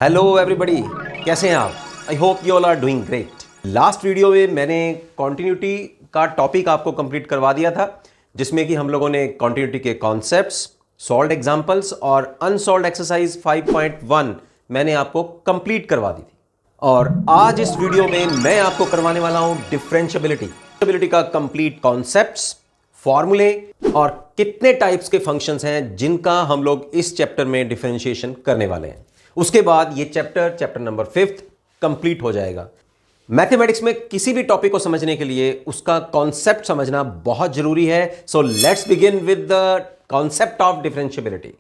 Hello everybody, कैसे हैं आप? I hope you all are doing great. Last video में मैंने कॉन्टिन्यूटी का टॉपिक आपको कंप्लीट करवा दिया था, जिसमें कि हम लोगों ने कॉन्टिन्यूटी के कॉन्सेप्ट्स, सॉल्व्ड एग्जांपल्स और अनसॉल्व्ड एक्सरसाइज 5.1 मैंने आपको कंप्लीट करवा दी थी। और आज इस वीडियो में मैं आपको करवाने वाला हूं डिफरेंशिएबिलिटी का कंप्लीट कॉन्सेप्ट्स, फॉर्मूले और कितने टाइप्स के फंक्शंस हैं जिनका हम लोग इस चैप्टर में डिफरेंशिएशन करने वाले हैं। उसके बाद ये चैप्टर नंबर 5 कंप्लीट हो जाएगा। मैथमेटिक्स में किसी भी टॉपिक को समझने के लिए उसका कॉन्सेप्ट समझना बहुत जरूरी है। So let's begin with the concept of differentiability.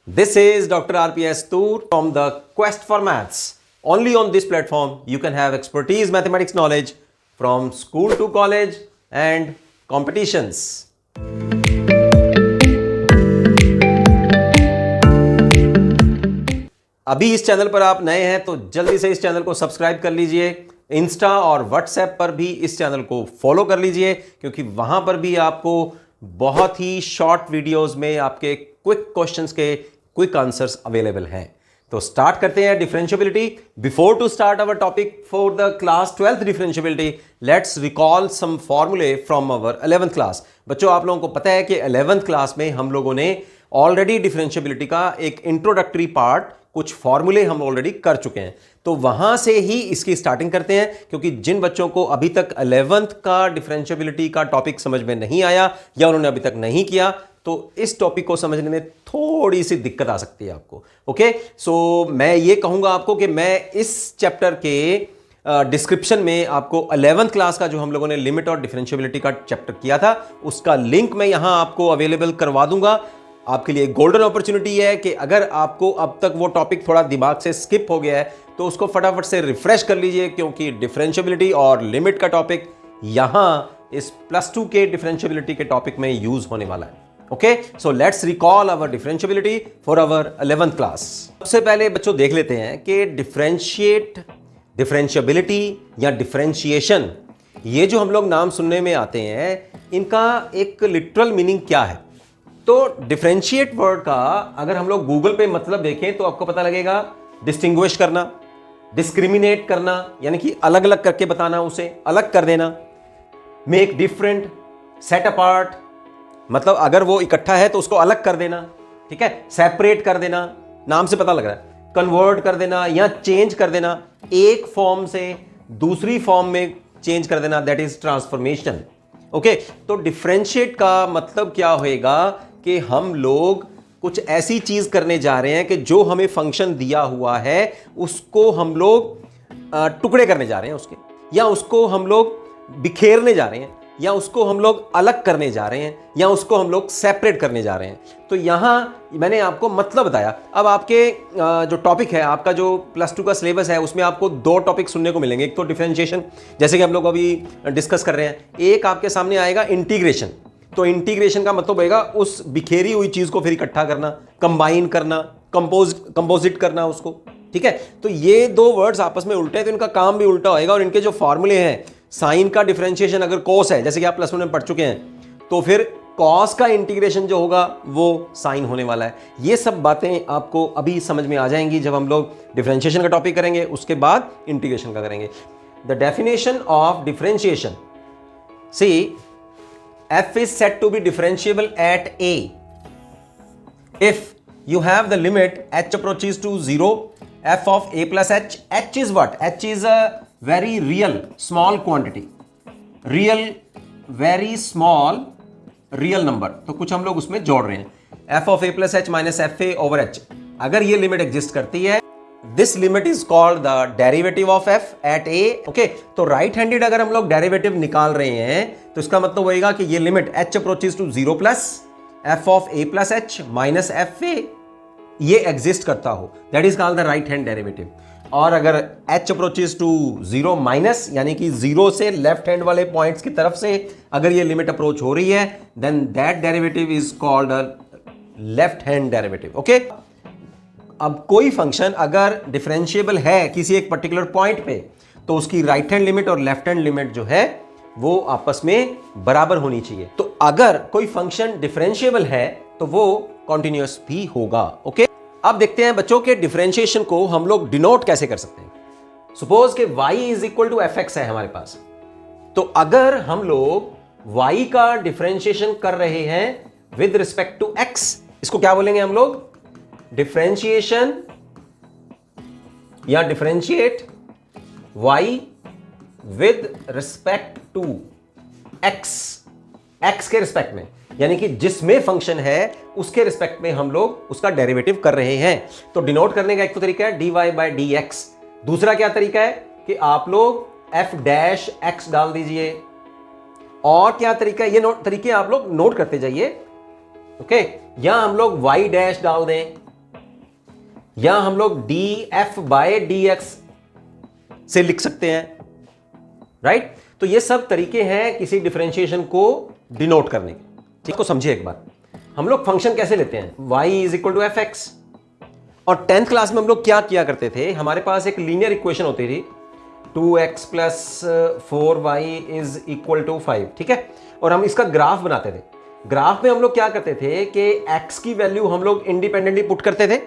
This is doctor RPS Toor from the quest for maths. Only on this platform you can have expertise mathematics knowledge from school to college and competitions. अभी इस channel पर आप नए हैं तो जल्दी से इस चैनल को सब्सक्राइब कर लीजिए। इंस्टा और व्हाट्सएप पर भी इस चैनल को फॉलो कर लीजिए, क्योंकि वहां पर भी आपको बहुत ही शॉर्ट वीडियोस में आपके क्विक क्वेश्चंस के क्विक आंसर्स अवेलेबल हैं। तो स्टार्ट करते हैं differentiability. Before to start our topic for the class 12th differentiability, let's recall some फॉर्मूले फ्रॉम अवर 11th क्लास। बच्चों, आप लोगों को पता है कि 11th क्लास में हम लोगों ने ऑलरेडी डिफरेंशिएबिलिटी का एक इंट्रोडक्टरी पार्ट, कुछ फॉर्मूले हम ऑलरेडी कर चुके हैं। तो वहां से ही इसकी स्टार्टिंग करते हैं, क्योंकि जिन बच्चों को अभी तक 11th का डिफरेंशिएबिलिटी का टॉपिक समझ में नहीं आया या उन्होंने अभी तक नहीं किया, तो इस टॉपिक को समझने में थोड़ी सी दिक्कत आ सकती है आपको। ओके, सो मैं ये कहूंगा आपको कि मैं इस चैप्टर के डिस्क्रिप्शन में आपको 11th क्लास का जो हम लोगों ने लिमिट और डिफरेंशिएबिलिटी का चैप्टर किया था, उसका लिंक मैं यहां आपको अवेलेबल करवा दूंगा। आपके लिए गोल्डन अपॉर्चुनिटी है कि अगर आपको अब तक वो टॉपिक थोड़ा दिमाग से स्किप हो गया है तो उसको फटाफट से रिफ्रेश कर लीजिए, क्योंकि डिफरेंशिएबिलिटी और लिमिट का टॉपिक यहां इस +2 के डिफरेंशिएबिलिटी के टॉपिक में यूज होने वाला है। Okay, so let's recall our differentiability for our 11th class. सबसे पहले बच्चों देख लेते हैं कि डिफरेंशिएबिलिटी या डिफरेंशिएशन, ये जो हम लोग नाम सुनने में आते हैं, इनका एक लिटरल मीनिंग क्या है? तो डिफरेंशिएट वर्ड का अगर हम लोग गूगल पे मतलब देखें तो आपको पता लगेगा डिस्टिंग्विश करना, डिस्क्रिमिनेट करना, यानी कि अलग अलग करके बताना, उसे अलग कर देना। मेक डिफरेंट, सेट अपार्ट, मतलब अगर वो इकट्ठा है तो उसको अलग कर देना, ठीक है, सेपरेट कर देना, नाम से पता लग रहा है, कन्वर्ट कर देना या चेंज कर देना, एक फॉर्म से दूसरी फॉर्म में चेंज कर देना, दैट इज ट्रांसफॉर्मेशन। ओके, तो डिफरेंशिएट का मतलब क्या होएगा कि हम लोग कुछ ऐसी चीज करने जा रहे हैं कि जो हमें फंक्शन दिया हुआ है उसको हम लोग टुकड़े करने जा रहे हैं उसके, या उसको हम लोग बिखेरने जा रहे हैं, या उसको हम लोग अलग करने जा रहे हैं, या उसको हम लोग सेपरेट करने जा रहे हैं। तो यहां मैंने आपको मतलब बताया। अब आपके जो टॉपिक है, आपका जो +2 का सिलेबस है, उसमें आपको 2 टॉपिक सुनने को मिलेंगे। एक तो डिफरेंशिएशन, जैसे कि हम लोग अभी डिस्कस कर रहे हैं। एक आपके सामने आएगा इंटीग्रेशन। तो इंटीग्रेशन का मतलब होगा उस बिखेरी हुई चीज को फिर इकट्ठा करना, कंबाइन करना, कंपोजिट करना उसको, ठीक है। तो ये 2 वर्ड्स आपस में उल्टे हैं, तो इनका काम भी उल्टा होएगा। और इनके जो फॉर्मूले हैं, साइन का डिफरेंशिएशन अगर कॉस है, जैसे कि आप +1 में पढ़ चुके हैं, तो फिर कॉस का इंटीग्रेशन जो होगा वो साइन होने वाला है। ये सब बातें आपको अभी समझ में आ जाएंगी जब हम लोग डिफरेंशिएशन का टॉपिक करेंगे, उसके बाद इंटीग्रेशन का करेंगे। The definition of differentiation, see f is said to be differentiable at a if you have the limit h approaches to 0 f of a plus h. H is what? H is a very real small quantity, very small real number। तो कुछ हम लोग उसमें जोड़ रहे हैं, f of a plus h minus f a over h। अगर ये लिमिट एग्जिस्ट करती है, this limit is called the derivative of f at a। Okay, तो राइट हैंडेड अगर हम लोग डेरिवेटिव निकाल रहे हैं तो इसका मतलब होएगा कि ये limit h approaches to 0 plus f of a plus h minus f a, ये एग्जिस्ट करता हो, that is called the right hand derivative. और अगर h अप्रोचेस टू 0 माइनस, यानी कि 0 से लेफ्ट हैंड वाले पॉइंट्स की तरफ से अगर ये लिमिट अप्रोच हो रही है, then that derivative is called left hand derivative. Okay, अब कोई फंक्शन अगर डिफरेंशिएबल है किसी एक पर्टिकुलर पॉइंट पे, तो उसकी राइट हैंड लिमिट और लेफ्ट हैंड लिमिट जो है वो आपस में बराबर होनी चाहिए। तो अगर कोई फंक्शन डिफरेंशिएबल है तो वो कॉन्टिन्यूअस भी होगा। ओके, अब देखते हैं बच्चों के डिफरेंशिएशन को हम लोग डिनोट कैसे कर सकते हैं। सपोज के y is equal to F X है हमारे पास, तो अगर हम लोग y का डिफरेंशिएशन कर रहे हैं विद रिस्पेक्ट टू x, इसको क्या बोलेंगे हम लोग? डिफरेंशिएशन या differentiate y with respect to x के रिस्पेक्ट में, यानी कि जिसमें फंक्शन है उसके रिस्पेक्ट में हम लोग उसका डेरिवेटिव कर रहे हैं। तो डिनोट करने का एक तो तरीका है dy बाई डी एक्स, दूसरा क्या तरीका है कि आप लोग f डैश x डाल दीजिए, और क्या तरीका है, ये तरीके आप लोग नोट करते जाइए। ओके, या हम लोग y डैश डाल दें, या हम लोग df बाय dx से लिख सकते हैं, राइट? तो ये सब तरीके हैं किसी डिफरेंशिएशन को डिनोट करने के। ठीक को समझिए एक बार, हम लोग फंक्शन कैसे लेते हैं, y is equal to F X, और 10th क्लास में हम लोग क्या किया करते थे, हमारे पास एक लीनियर इक्वेशन होती थी 2x plus 4y is equal to 5, ठीक है, और हम इसका ग्राफ बनाते थे। ग्राफ में हम लोग क्या करते थे कि x की वैल्यू हम लोग इंडिपेंडेंटली पुट करते थे,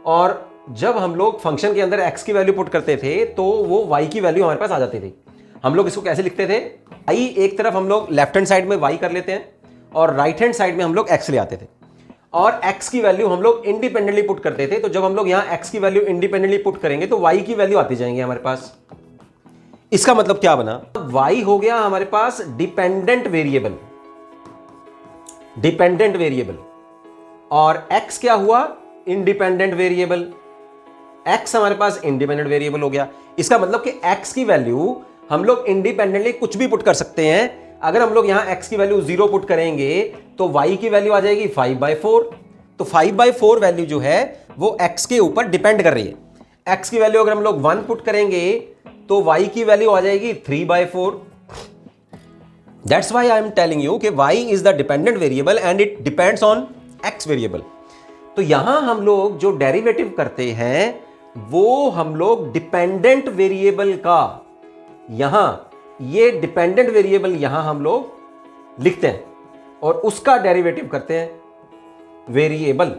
और जब हम लोग फंक्शन के अंदर x की वैल्यू पुट करते थे तो वो y की वैल्यू हमारे पास आ जाती थी। हम लोग इसको कैसे लिखते थे, i एक तरफ हम लोग लेफ्ट हैंड साइड में y कर लेते हैं और राइट हैंड साइड में हम लोग x ले आते थे, और x की वैल्यू हम लोग इंडिपेंडेंटली पुट करते थे। तो जब हम लोग यहां x की वैल्यू इंडिपेंडेंटली पुट करेंगे तो y की वैल्यू आती जाएंगे हमारे पास। इसका मतलब क्या बना, y हो गया हमारे पास डिपेंडेंट वेरिएबल, और x क्या हुआ, इंडिपेंडेंट वेरिएबल। x हमारे पास इंडिपेंडेंट वेरिएबल हो गया, इसका मतलब कि x की वैल्यू हम लोग इंडिपेंडेंटली कुछ भी पुट कर सकते हैं। अगर हम लोग यहां x की वैल्यू 0 पुट करेंगे तो y की वैल्यू आ जाएगी 5/4। तो 5/4 वैल्यू जो है वो x के ऊपर डिपेंड कर रही है। x की वैल्यू अगर हम लोग 1 पुट करेंगे तो y की वैल्यू आ जाएगी 3/4। That's why I am telling you कि y is the dependent variable and it depends on x variable. तो यहां हम लोग जो डेरिवेटिव करते हैं वो हम लोग डिपेंडेंट वेरिएबल का, यहां ये डिपेंडेंट वेरिएबल यहां हम लोग लिखते हैं और उसका डेरिवेटिव करते हैं वेरिएबल,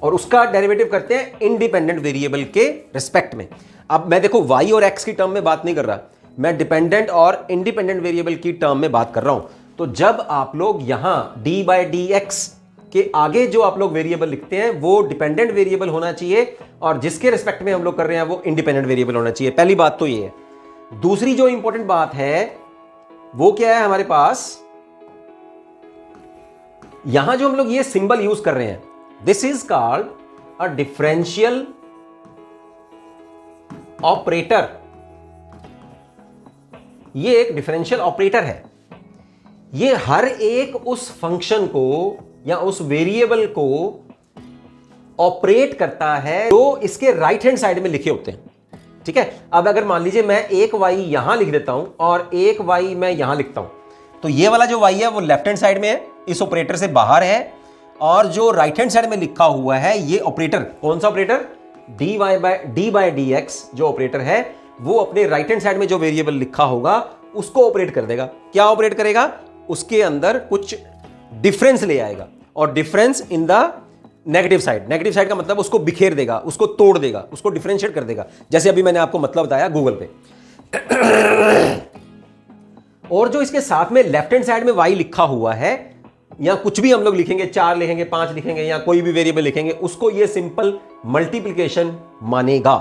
और उसका डेरिवेटिव करते हैं इंडिपेंडेंट वेरिएबल के रिस्पेक्ट में। अब मैं देखो y और x की टर्म में बात नहीं कर रहा, मैं डिपेंडेंट और इंडिपेंडेंट वेरिएबल की टर्म में बात कर रहा हूं। तो जब आप लोग यहां डी बाई डी एक्स के आगे जो आप लोग वेरिएबल लिखते हैं वो डिपेंडेंट वेरिएबल होना चाहिए, और जिसके रिस्पेक्ट में हम लोग कर रहे हैं वो इंडिपेंडेंट वेरिएबल होना चाहिए। पहली बात तो ये है। दूसरी जो इंपॉर्टेंट बात है वो क्या है, हमारे पास यहां जो हम लोग ये सिंबल यूज कर रहे हैं, this is called a differential operator. ये एक डिफरेंशियल ऑपरेटर है। ये हर एक उस फंक्शन को या उस वेरिएबल को ऑपरेट करता है जो इसके राइट हैंड साइड में लिखे होते हैं। ठीक है, अब अगर मान लीजिए मैं एक y यहां लिख देता हूं और एक y मैं यहां लिखता हूं, तो ये वाला जो y है वो लेफ्ट हैंड साइड में है, इस ऑपरेटर से बाहर है, और जो राइट हैंड साइड में लिखा हुआ है ये ऑपरेटर, कौन सा ऑपरेटर, dy बाय dx जो ऑपरेटर है वो अपने राइट हैंड साइड में जो वेरिएबल लिखा होगा उसको ऑपरेट कर देगा। क्या ऑपरेट करेगा, उसके अंदर कुछ डिफरेंस ले आएगा, और difference in the negative side. Negative side का मतलब उसको बिखेर देगा, उसको तोड़ देगा, उसको डिफरेंशिएट कर देगा, जैसे अभी मैंने आपको मतलब बताया गूगल पे। और जो इसके साथ में लेफ्ट हैंड साइड में y लिखा हुआ है, या कुछ भी हम लोग लिखेंगे, 4 लिखेंगे, 5 लिखेंगे, या कोई भी वेरिएबल लिखेंगे, उसको ये सिंपल मल्टीप्लिकेशन मानेगा,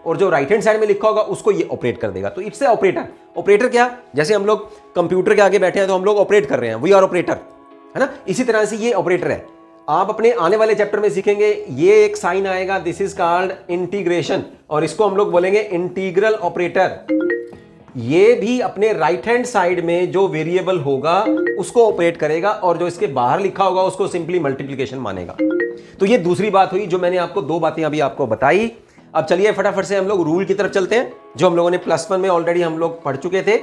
और जो राइट हैंड साइड में लिखा होगा उसको ये ऑपरेट कर देगा। तो इट्स ए ऑपरेटर। ऑपरेटर क्या, जैसे हम लोग कंप्यूटर के आगे बैठे हैं तो हम लोग ऑपरेट कर रहे हैं, वी आर ऑपरेटर, है ना। इसी तरह से ये ऑपरेटर है। आप अपने आने वाले चैप्टर में सीखेंगे, ये एक साइन आएगा, दिस इज कॉल्ड इंटीग्रेशन, और इसको हम लोग बोलेंगे इंटीग्रल ऑपरेटर। ये भी अपने राइट हैंड साइड में जो वेरिएबल होगा उसको ऑपरेट करेगा, और जो इसके बाहर लिखा होगा उसको सिंपली मल्टीप्लिकेशन मानेगा। तो ये दूसरी बात हुई जो मैंने आपको 2 बातें अभी आपको बताई। अब चलिए फटाफट से हम लोग रूल की तरफ चलते हैं जो हम लोगों ने +1 में ऑलरेडी हम लोग पढ़ चुके थे।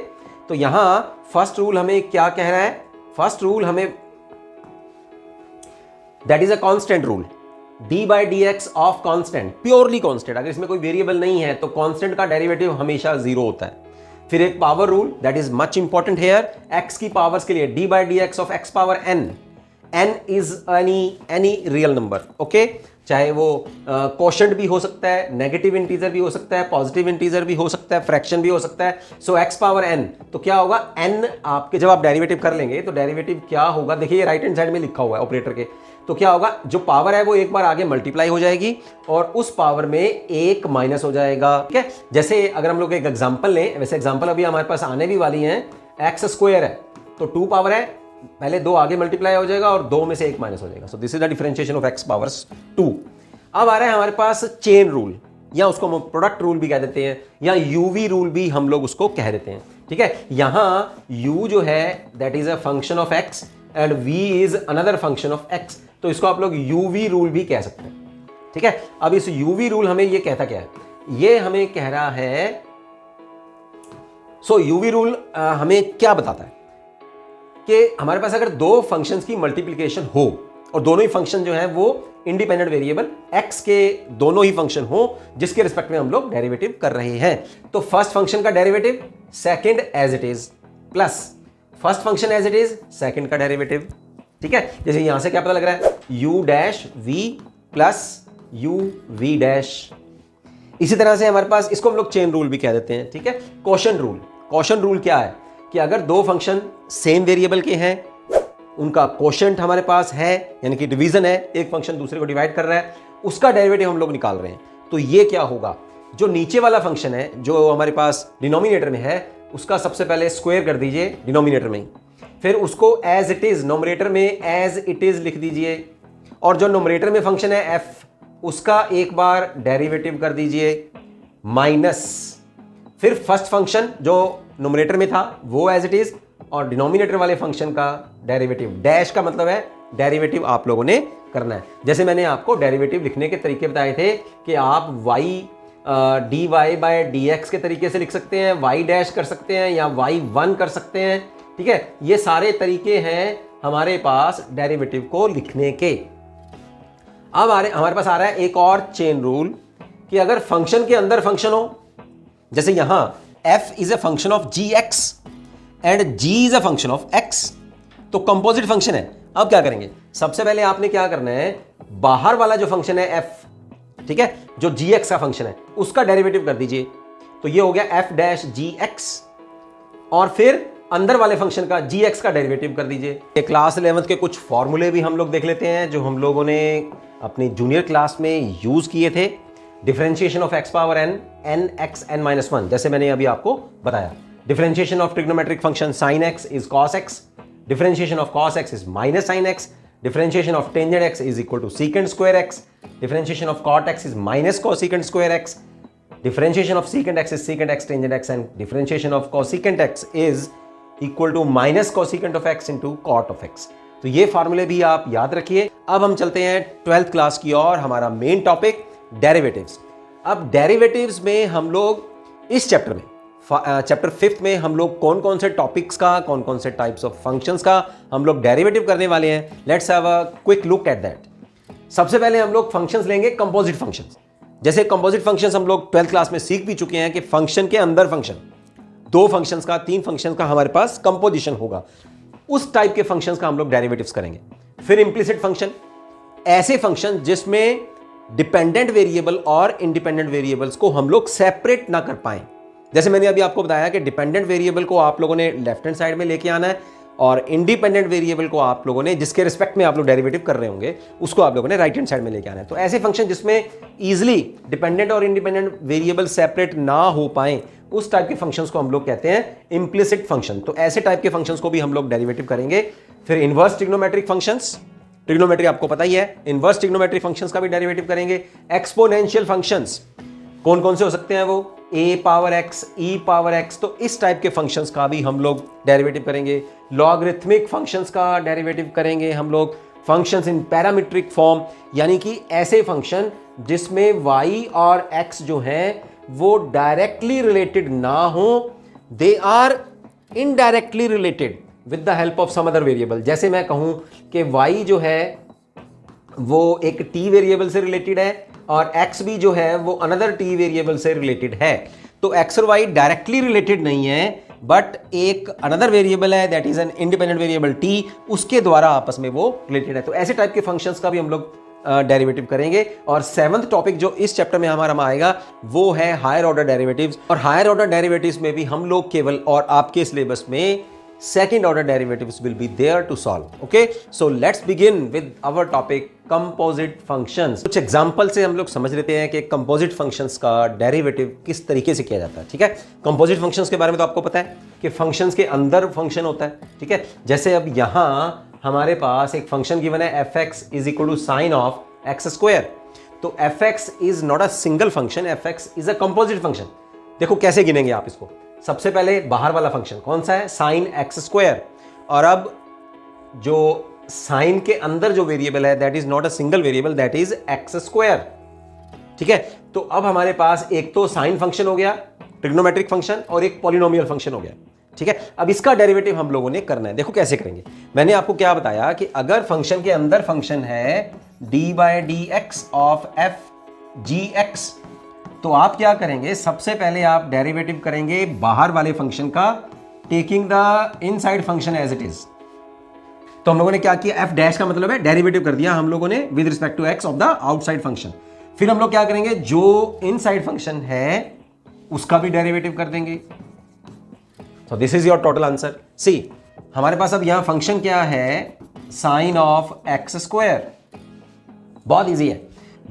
तो यहां फर्स्ट रूल हमें क्या कह रहा है, फर्स्ट रूल हमें that is a constant rule, D by D x of constant, purely constant. अगर इसमें कोई वेरिएबल नहीं है तो कांस्टेंट का डेरिवेटिव हमेशा 0 होता है। फिर एक power rule that is much important here, X की पावर्स के लिए D by D x of x power N, N is any real number. Okay, चाहे वो कोशेंट भी हो सकता है, नेगेटिव इंटीजर भी हो सकता है, पॉजिटिव इंटीजर भी हो सकता है, फ्रैक्शन भी हो सकता है। सो x पावर n, तो क्या होगा n आपके, जब आप डेरिवेटिव कर लेंगे तो डेरिवेटिव क्या होगा, देखिए ये राइट हैंड साइड में लिखा हुआ है ऑपरेटर के, तो क्या होगा, जो पावर है वो एक बार आगे मल्टीप्लाई हो जाएगी और उस पावर में एक माइनस हो जाएगा। ठीक है, जैसे अगर हम लोग एक एग्जांपल लें, वैसे एग्जांपल अभी हमारे पास आने भी वाली हैं, एक्स स्क्वायर है तो 2 पावर है, पहले 2 आगे मल्टीप्लाई हो जाएगा और 2 में से 1 माइनस हो जाएगा। सो this is the differentiation of x powers 2। अब आ रहा है हमारे पास चेन रूल, या उसको हम प्रोडक्ट रूल भी कह देते हैं, या यूवी रूल भी हम लोग उसको कह देते हैं। ठीक है, यहां u जो है that is a function of x and v is another function of x, तो इसको आप लोग यूवी रूल भी कह सकते हैं। ठीक है, अब इस यूवी रूल हमें ये कहता क्या है, ये हमें कह रहा है, सो यूवी रूल हमें क्या बताता है कि हमारे पास अगर दो फंक्शंस की मल्टीप्लिकेशन हो और दोनों ही फंक्शन जो है वो इंडिपेंडेंट वेरिएबल x के दोनों ही फंक्शन हो जिसके रिस्पेक्ट में हम लोग डेरिवेटिव कर रहे हैं, तो फर्स्ट फंक्शन का derivative second as it is plus first function as it is second का डेरिवेटिव। ठीक है, जैसे यहां से क्या पता लग रहा है, u dash v plus u v dash. इसी तरह से हमारे पास, इसको हम लोग चेन रूल भी कह देते हैं। ठीक है, कोशेंट रूल, कोशेंट रूल क्या है कि अगर दो फंक्शन सेम वेरिएबल के हैं, उनका कोशेंट हमारे पास है, यानी कि डिवीजन है, एक फंक्शन दूसरे को डिवाइड कर रहा है, उसका डेरिवेटिव हम लोग निकाल रहे हैं, तो ये क्या होगा, जो नीचे वाला फंक्शन है जो हमारे पास डिनोमिनेटर में है, उसका सबसे पहले स्क्वायर कर दीजिए डिनोमिनेटर में ही, फिर उसको एज इट इज नोमरेटर में एज इट इज लिख दीजिए, और जो नोमरेटर में फंक्शन है f, उसका एक बार डेरिवेटिव कर दीजिए माइनस, फिर फर्स्ट फंक्शन जो नोमरेटर में था वो एज इट इज, और डिनोमिनेटर वाले फंक्शन का डेरिवेटिव, डैश का मतलब है डेरिवेटिव आप लोगों ने करना है। जैसे मैंने आपको डेरिवेटिव लिखने के तरीके बताए थे कि आप y dy बाय dx के तरीके से लिख सकते हैं, y डैश कर सकते हैं या y1 कर सकते हैं। ठीक है, ये सारे तरीके हैं हमारे पास डेरिवेटिव को लिखने के। अब हमारे पास आ रहा है एक और चेन रूल कि अगर फंक्शन के अंदर फंक्शन हो, जैसे यहां f is a function of gx and g is a function of x, तो कंपोजिट फंक्शन है। अब क्या करेंगे, सबसे पहले आपने क्या करना है, बाहर वाला जो फंक्शन है f, ठीक है, जो gx का फंक्शन है, उसका डेरिवेटिव कर दीजिए, तो ये हो गया f डैश gx, और फिर अंदर वाले फंक्शन का gx का डेरिवेटिव कर दीजिए। क्लास 11th के कुछ फॉर्मूले भी हम लोग देख लेते हैं जो हम लोगों ने अपनी जूनियर क्लास में यूज किए थे। Differentiation of x power n, n x n minus 1, जैसे मैंने अभी आपको बताया। Differentiation of trigonometric function sin x is cos x, differentiation of cos x is minus sin x, differentiation of tangent x is equal to secant square x, differentiation of cot x is minus cosecant square x, differentiation of secant x is secant x tangent x, and differentiation of cosecant x is equal to minus cosecant of x into cot of x। तो ये फार्मूले भी आप याद रखिए। अब हम चलते हैं 12th क्लास की ओर, हमारा मेन टॉपिक डेरिवेटिव्स। अब डेरिवेटिव्स में हम लोग इस चैप्टर में, चैप्टर 5th में हम लोग कौन कौन से टॉपिक्स का, कौन कौन से टाइप्स ऑफ फंक्शंस का हम लोग डेरिवेटिव करने वाले हैं। Let's have a quick look at that. सबसे पहले हम लोग फंक्शंस लेंगे, कंपोजिट फंक्शंस। जैसे कंपोजिट फंक्शंस हम लोग 12th क्लास में सीख भी चुके हैं कि फंक्शन के अंदर फंक्शन, दो फंक्शंस का, तीन फंक्शंस का हमारे पास कंपोजिशन होगा, उस टाइप के फंक्शंस का हम लोग डेरिवेटिव्स करेंगे। फिर इंप्लिसिट फंक्शन, ऐसे फंक्शन जिसमें डिपेंडेंट वेरिएबल और इंडिपेंडेंट वेरिएबल्स को हम लोग सेपरेट ना कर पाएं। जैसे मैंने अभी आपको बताया कि डिपेंडेंट वेरिएबल को आप लोगों ने लेफ्ट हैंड साइड में लेके आना है, और इंडिपेंडेंट वेरिएबल को आप लोगों ने, जिसके रिस्पेक्ट में आप लोग डेरिवेटिव कर रहे होंगे, उसको आप लोगों ने राइट हैंड साइड में लेके आना है। तो ऐसे फंक्शन जिसमें इजीली डिपेंडेंट और इंडिपेंडेंट वेरिएबल सेपरेट ना हो पाए, उस टाइप के फंक्शंस को हम लोग कहते हैं इंप्लिसिट फंक्शन। तो ऐसे टाइप के फंक्शंस को भी हम लोग डेरिवेटिव करेंगे। फिर इनवर्स ट्रिग्नोमेट्रिक फंक्शंस, ट्रिग्नोमेट्री आपको पता ही है, इनवर्स ट्रिग्नोमेट्रिक फंक्शंस का भी डेरिवेटिव करेंगे। एक्सपोनेंशियल फंक्शंस कौन कौन से हो सकते हैं, वो a power x, e power x, तो इस टाइप के फंक्शंस का भी हम लोग डेरिवेटिव करेंगे। लॉगरिथमिक फंक्शंस का डेरिवेटिव करेंगे हम लोग। फंक्शंस इन पैरामीट्रिक फॉर्म, यानी कि ऐसे फंक्शन जिसमें y और x जो हैं वो डायरेक्टली रिलेटेड ना हो, they are indirectly related with the help of some other variable. जैसे मैं कहूं कि y जो है वो एक t वेरिएबल से रिलेटेड है और x भी जो है वो अनदर t वेरिएबल से रिलेटेड है, तो x और y डायरेक्टली रिलेटेड नहीं है, बट एक अनदर वेरिएबल है that is an independent variable t, उसके द्वारा आपस में वो रिलेटेड है। तो ऐसे टाइप के फंक्शंस का भी हम लोग डेरिवेटिव करेंगे। और 7th टॉपिक जो इस चैप्टर में हमारा आएगा वो है हायर ऑर्डर डेरिवेटिव्स। और हायर ऑर्डर डेरिवेटिव्स में भी हम लोग केवल और आपके सिलेबस में second order derivatives will be there to solve. Okay, so let's begin with our topic composite functions. कुछ एग्जांपल से हम लोग समझ लेते हैं कि कंपोजिट फंक्शंस का डेरिवेटिव किस तरीके से किया जाता है। ठीक है, कंपोजिट फंक्शंस के बारे में तो आपको पता है कि फंक्शंस के अंदर फंक्शन होता है। ठीक है, जैसे अब यहां हमारे पास एक फंक्शन गिवन है fx is equal to sine of x square. तो fx is not a single function, fx is a composite function. देखो कैसे गिनेंगे आप इसको। सबसे पहले बाहर वाला फंक्शन कौन सा है, साइन एक्स स्क्वायर। और अब जो साइन के अंदर जो वेरिएबल है that is not a single variable, that is x square. ठीक है, तो अब हमारे पास एक तो साइन फंक्शन हो गया, ट्रिग्नोमेट्रिक फंक्शन, और एक पॉलिनोमियल फंक्शन हो गया। ठीक है, अब इसका डेरिवेटिव हम लोगों ने करना है। देखो कैसे करेंगे। मैंने आपको क्या बताया कि अगर फंक्शन के अंदर फंक्शन है D by D x of F G x, तो आप क्या करेंगे, सबसे पहले आप डेरिवेटिव करेंगे बाहर वाले फंक्शन का, taking the inside function as it is. तो हम लोगों ने क्या किया, एफ डैश का मतलब है डेरिवेटिव कर दिया हम लोगों ने with respect to X of the outside function. फिर हम लोग क्या करेंगे, जो इनसाइड फंक्शन है उसका भी डेरिवेटिव कर देंगे। So this is your total answer. See, हमारे पास अब यहां फंक्शन क्या है, साइन ऑफ एक्स स्क्वायर। बहुत इजी है,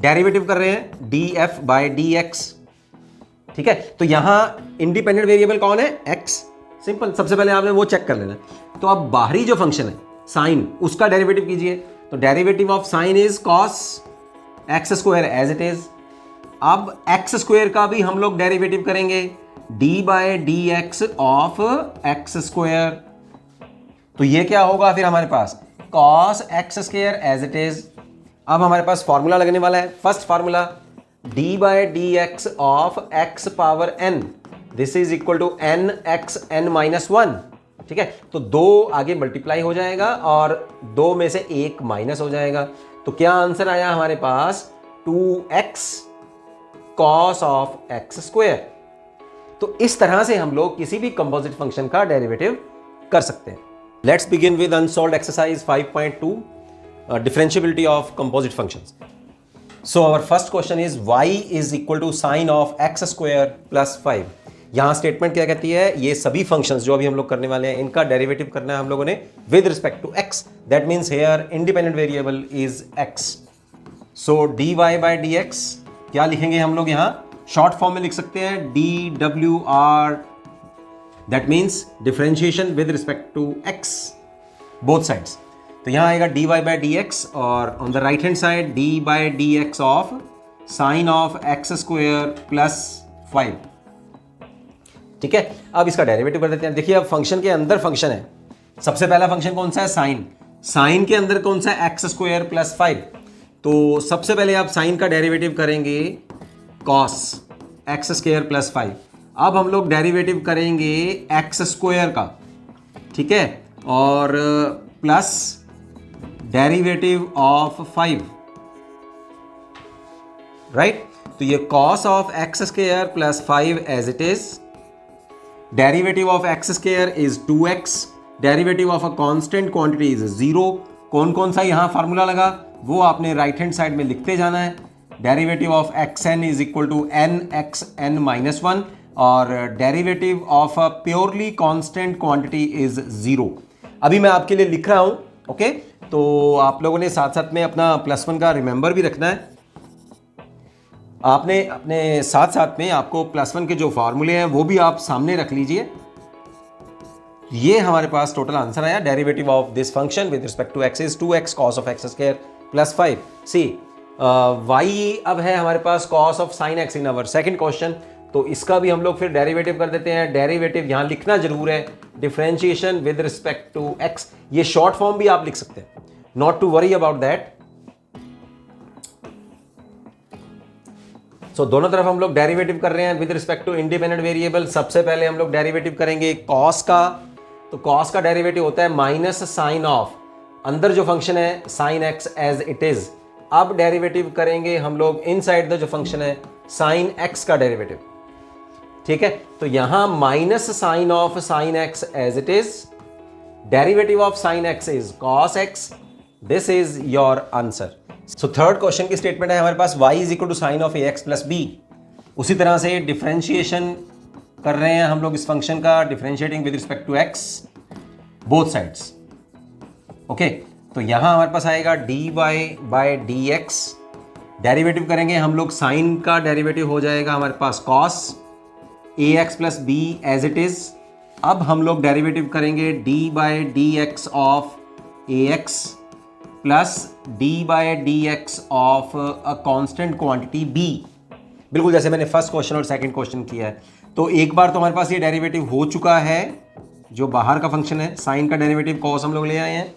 डेरिवेटिव कर रहे हैं d f by D x. ठीक है, तो यहां इंडिपेंडेंट वेरिएबल कौन है, एक्स। सिंपल, सबसे पहले आपने वो चेक कर लेना। तो अब बाहरी जो फंक्शन है साइन, उसका डेरिवेटिव कीजिए। तो derivative of sine is cos x square as it is. अब एक्स स्क्वायर का भी हम लोग डेरिवेटिव करेंगे, d by D x of x square. तो ये क्या होगा फिर हमारे पास, cos x square as it is. अब हमारे पास फॉर्मूला लगने वाला है, first formula d by D x of x power n, this is equal to N x N minus one. ठीक है, तो दो आगे मल्टीप्लाई हो जाएगा और दो में से एक माइनस हो जाएगा। तो क्या आंसर आया हमारे पास, 2x cos of x square. तो इस तरह से हम लोग किसी भी कंपोजिट फंक्शन का डेरिवेटिव कर सकते हैं। Let's begin with unsolved exercise 5.2, differentiability of composite functions. So our first question is y is equal to sine of x square plus 5. यहाँ स्टेटमेंट क्या कहती है, ये सभी फंक्शंस जो अभी हम लोग करने वाले हैं इनका डेरिवेटिव करना है हम लोगों ने with respect to x. That means here independent variable is x. So dy by D X क्या लिखेंगे हम लोग, यहाँ शॉर्ट फॉर्म में लिख सकते हैं dwr. That means differentiation with respect to x both sides. तो यहां आएगा dy बाई डी एक्स और on the right hand side D by D x of sine of x square plus 5। ठीक है, अब इसका डेरिवेटिव कर देते हैं। देखिए अब फंक्शन के अंदर फंक्शन है, सबसे पहला फंक्शन कौन सा है, साइन। साइन के अंदर कौन सा है, एक्स स्क्वायर प्लस 5। तो सबसे पहले आप साइन का डेरिवेटिव करेंगे कॉस एक्स स्क्वायर प्लस 5। अब हम लोग डेरिवेटिव करेंगे एक्स स्क्वायर का, ठीक है, और प्लस डेरिवेटिव ऑफ 5, राइट। तो ये cos of x square plus 5 as it is, derivative of x square is 2x, derivative of a constant quantity is 0। कौन कौन सा यहां फार्मूला लगा वो आपने राइट हैंड साइड में लिखते जाना है। Derivative of X N is equal to N x N minus 1 और derivative of a purely constant quantity is 0। अभी मैं आपके लिए लिख रहा हूं, ओके। तो आप लोगों ने साथ साथ में अपना +1 का रिमेंबर भी रखना है। आपने अपने साथ साथ में आपको +1 के जो फार्मूले हैं वो भी आप सामने रख लीजिए। ये हमारे पास टोटल आंसर आया, derivative of this function with respect to X is 2x cos of x square plus 5। See y अब है हमारे पास cos of sine X in our second question, तो इसका भी हम लोग फिर डेरिवेटिव कर देते हैं। डेरिवेटिव यहां लिखना जरूर है, differentiation with respect to x। ये शॉर्ट फॉर्म भी आप लिख सकते हैं, not to worry about that. So दोनों तरफ हम लोग डेरिवेटिव कर रहे हैं with respect to independent variable. सबसे पहले हम लोग डेरिवेटिव करेंगे कॉस का, तो कॉस का डेरिवेटिव होता है माइनस साइन ऑफ, अंदर जो फंक्शन है sine X as it is. अब डेरिवेटिव करेंगे हम लोग इनसाइड द जो फंक्शन है साइन एक्स का डेरिवेटिव, ठीक है। तो यहां minus sine of sine X as it is, derivative of sine X is cos X this is your answer. So third question की स्टेटमेंट है हमारे पास y is equal to sine of ax plus B. उसी तरह से differentiation कर रहे हैं हम लोग इस फंक्शन का, differentiating with respect to x both sides. Okay, तो यहां हमारे पास आएगा dy बाय dx, डेरिवेटिव करेंगे हम लोग, साइन का डेरिवेटिव हो जाएगा हमारे पास cos ax plus b as it is. अब हम लोग डेरिवेटिव करेंगे d by dx of ax plus d by dx of a constant quantity b, बिल्कुल जैसे मैंने फर्स्ट क्वेश्चन और सेकंड क्वेश्चन किया है। तो एक बार तो हमारे पास ये डेरिवेटिव हो चुका है, जो बाहर का फंक्शन है, साइन का डेरिवेटिव कॉस हम लोग ले आए हैं।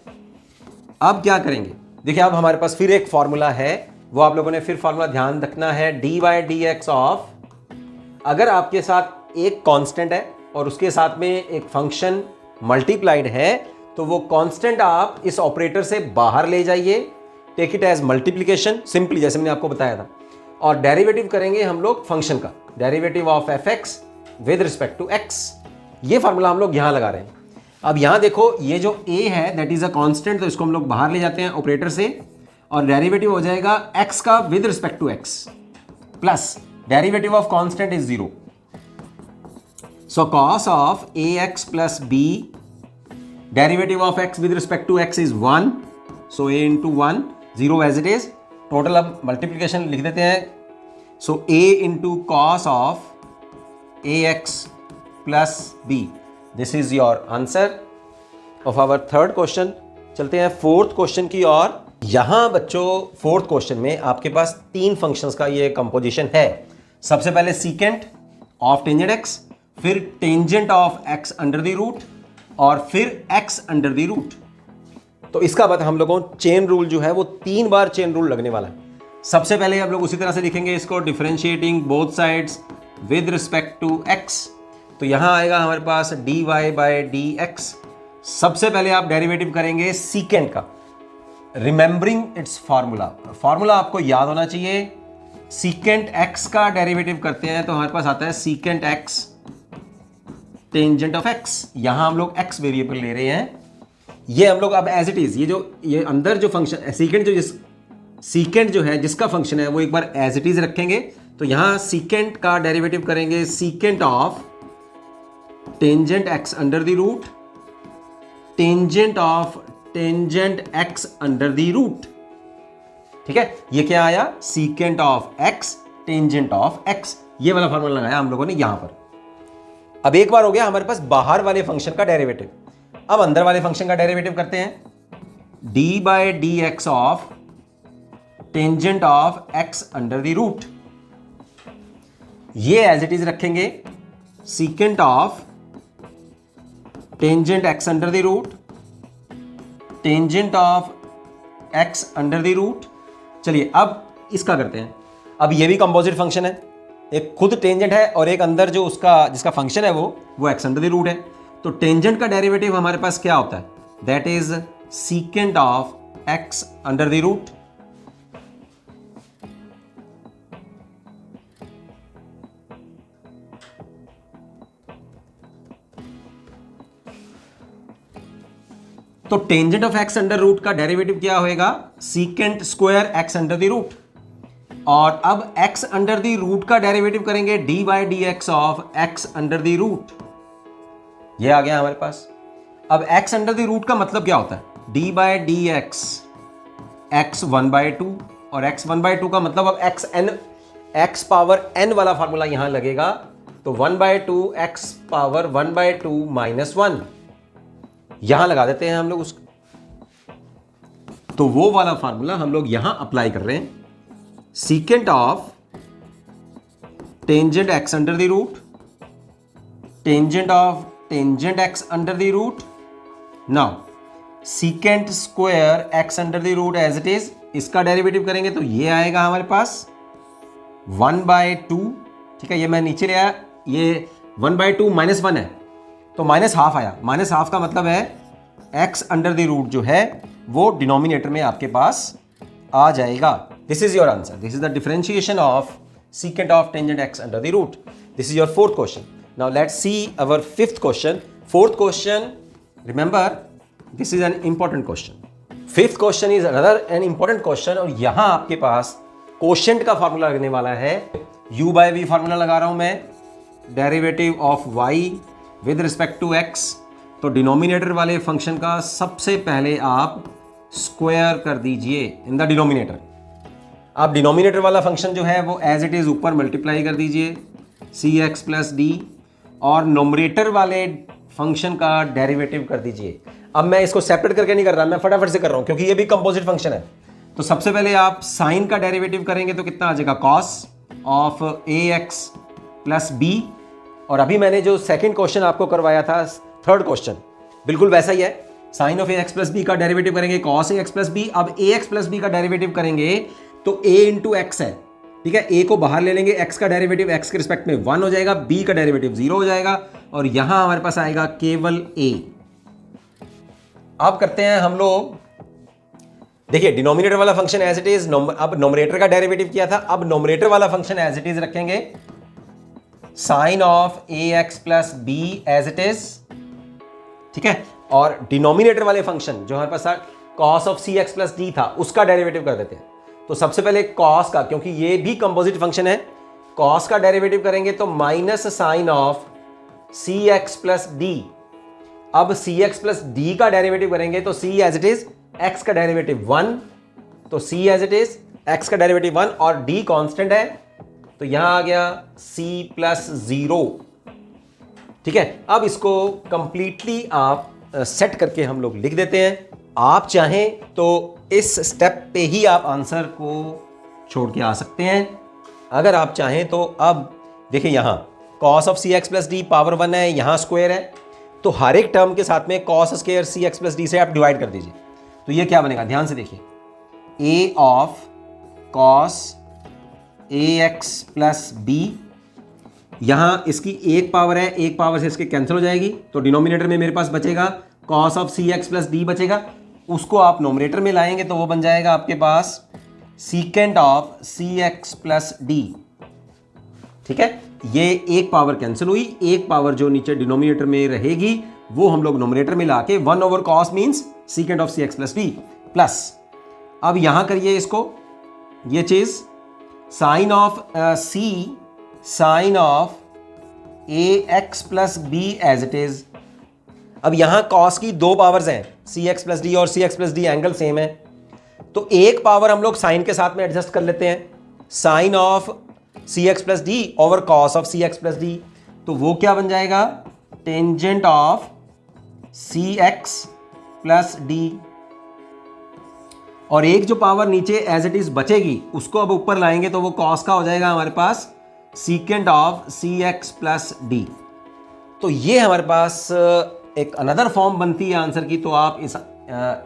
अब क्या करेंगे, देखिए अब हमारे पास फिर एक फॉर्मूला है, वो आप लोगों ने फिर फॉर्मूला ध्यान रखना है, d बाय dx ऑफ, अगर आपके साथ एक कांस्टेंट है और उसके साथ में एक फंक्शन मल्टीप्लाइड है, तो वो कांस्टेंट आप इस ऑपरेटर से बाहर ले जाइए, take it as multiplication simply, जैसे मैंने आपको बताया था, और डेरिवेटिव करेंगे हम लोग फंक्शन का, derivative of fx with respect to x। ये फार्मूला हम लोग यहां लगा रहे हैं। अब यहां देखो, ये जो a है दैट इज अ कांस्टेंट, तो इसको हम लोग बाहर ले जाते हैं ऑपरेटर से, और डेरिवेटिव हो जाएगा x का with respect to x, plus derivative of constant is 0। So cos of ax plus b, derivative of x with respect to x is 1, so a into 1, 0 as it is. Total अब multiplication लिख देते हैं, so a into cos of ax plus b, this is your answer of our third question. चलते हैं fourth question की ओर। यहां बच्चों fourth question में आपके पास तीन फंक्शंस का ये कंपोजिशन है। सबसे पहले सीकेंट ऑफ टेंजेंट x, फिर tangent of x under the root, और फिर x अंडर द रूट। तो इसका बाद हम लोगों चेन रूल जो है वो 3 बार चेन रूल लगने वाला है। सबसे पहले हम लोग उसी तरह से लिखेंगे इसको, differentiating both sides with respect to x। तो यहां आएगा हमारे पास dy बाय dx। सबसे पहले आप डेरिवेटिव करेंगे सीकेंट का, रिमेंबरिंग इट्स फार्मूला, फार्मूला आपको याद होना चाहिए। सीकेंट x का डेरिवेटिव करते हैं तो हमारे पास आता है secant x tangent of x। यहां हम लोग x वेरिएबल ले रहे हैं, ये हम लोग अब एज इट इज, ये अंदर जो फंक्शन सीकेंट जो है जिसका फंक्शन है वो एक बार एज इट इज रखेंगे। तो यहां सीकेंट का डेरिवेटिव करेंगे secant of tangent x under the root, tangent of tangent x under the root. ठीक है, ये क्या आया, secant of x tangent of x, ये वाला फॉर्मूला लगाया हम लोगों ने यहां पर। अब एक बार हो गया हमारे पास बाहर वाले फंक्शन का डेरिवेटिव, अब अंदर वाले फंक्शन का डेरिवेटिव करते हैं, d by dx of tangent of x under the root, ये एज इट इज रखेंगे, secant of tangent x under the root, tangent of x under the root. चलिए अब इसका करते हैं। अब ये भी कंपोजिट फंक्शन है, एक खुद टेंजेंट है और एक अंदर जो उसका जिसका फंक्शन है वो x अंडर द रूट है। तो टेंजेंट का डेरिवेटिव हमारे पास क्या होता है, that is secant of x under the root. तो tangent of x under root का डेरिवेटिव क्या होएगा, secant square x under the root. और अब x अंडर द रूट का डेरिवेटिव करेंगे d by dx of x under the root, ये आ गया हमारे पास। अब x अंडर द रूट का मतलब क्या होता है, d बाय dx x 1/2, और x 1/2 का मतलब अब x पावर n वाला फार्मूला यहां लगेगा, तो 1/2 x पावर 1/2 माइनस 1 यहां लगा देते हैं हम लोग उसको। तो वो वाला फार्मूला हम लोग यहां अप्लाई कर रहे हैं, secant of tangent x under the root, tangent of tangent x under the root, now secant square x under the root as it is, इसका डेरिवेटिव करेंगे तो ये आएगा हमारे पास 1/2। ठीक है, ये मैं नीचे ले आया, ये 1/2 माइनस 1 है तो माइनस हाफ आया, माइनस हाफ का मतलब है x अंडर द रूट जो है वो डिनोमिनेटर में आपके पास आ जाएगा। This is your answer, this is the differentiation of secant of tangent x under the root. This is your fourth question. Now let's see our fifth question. Fourth question, remember this is an important question. Fifth question is another an important question, और यहां आपके पास quotient का formula लगने वाला है। u bye we formula लगा रहा हूं मैं, derivative of y with respect to x। तो डिनोमिनेटर वाले फंक्शन का सबसे पहले आप स्क्वायर कर दीजिए इन द डिनोमिनेटर। आप डिनोमिनेटर वाला फंक्शन जो है वो एज इट इज ऊपर मल्टीप्लाई कर दीजिए cx प्लस डी, और नोमरेटर वाले फंक्शन का डेरिवेटिव कर दीजिए। अब मैं इसको सेपरेट करके नहीं कर रहा, मैं फटाफट से कर रहा हूं क्योंकि ये भी कंपोजिट फंक्शन है। तो सबसे पहले आप साइन का डेरिवेटिव करेंगे तो कितना आ जाएगा, cos of ax plus b. और अभी मैंने जो सेकंड क्वेश्चन आपको करवाया था, थर्ड क्वेश्चन, बिल्कुल वैसा ही है। Sine of ax plus b का डेरिवेटिव करेंगे कॉस ax प्लस बी। अब ax प्लस बी का डेरिवेटिव करेंगे तो a इंटू एक्स है, ठीक है। a को बाहर ले लेंगे, x का डेरिवेटिव x के रिस्पेक्ट में 1 हो जाएगा, b का डेरिवेटिव 0 हो जाएगा, और यहां हमारे पास आएगा केवल a। अब करते हैं हम लोग, देखिए डिनोमिनेटर वाला फंक्शन एज इट इज, अब नोमरेटर का डेरिवेटिव किया था, अब नोमरेटर वाला फंक्शन एज इट इज रखेंगे, sine of ax plus b as it is, ठीक है। और डिनोमिनेटर वाले फंक्शन जो हमारे पास cos of c x plus d था उसका डेरिवेटिव कर देते हैं। तो सबसे पहले कॉस का, क्योंकि ये भी कंपोजिट फंक्शन है, कॉस का डेरिवेटिव करेंगे तो minus sine of c x plus d. अब सी एक्स प्लस डी का डेरिवेटिव करेंगे तो c as it is, x का डेरिवेटिव 1, तो c as it is, x का डेरिवेटिव 1 और डी कांस्टेंट है, तो यहां आ गया c प्लस 0, ठीक है। अब इसको कंप्लीटली आप सेट करके हम लोग लिख देते हैं। आप चाहें तो इस स्टेप पे ही आप आंसर को छोड़ के आ सकते हैं, अगर आप चाहें तो। अब देखिए यहां cos of c x plus d power 1 है, यहां स्क्वायर है, तो हर एक टर्म के साथ में cos स्क्वायर सी एक्स प्लस डी से आप डिवाइड कर दीजिए। तो ये क्या बनेगा, ध्यान से देखिए, a of cos ax plus b, यहां इसकी एक पावर है, एक पावर से इसके कैंसिल हो जाएगी, तो डिनोमिनेटर में मेरे पास बचेगा cos of c x plus d बचेगा, उसको आप नोमिनेटर में लाएंगे तो वो बन जाएगा आपके पास secant of c x plus d, ठीक है। ये एक पावर कैंसिल हुई, एक पावर जो नीचे डिनोमिनेटर में रहेगी वो हम लोग नोमिनेटर में लाके 1 over cos means secant of c x plus d plus, अब यहां करिए इसको, ये चीज sine of c, sine of a x plus b as it is. अब यहां कॉस की दो पावर्स हैं, सी एक्स प्लस डी और c x plus d angle same है, तो एक पावर हम लोग साइन के साथ में एडजस्ट कर लेते हैं, sine of c x plus d over cos of c x plus d, तो वो क्या बन जाएगा, tangent of c x plus d. और एक जो पावर नीचे एज इट इज बचेगी उसको अब ऊपर लाएंगे तो वो कॉस का हो जाएगा हमारे पास secant of c x plus d. तो ये हमारे पास एक अनदर फॉर्म बनती है आंसर की, तो आप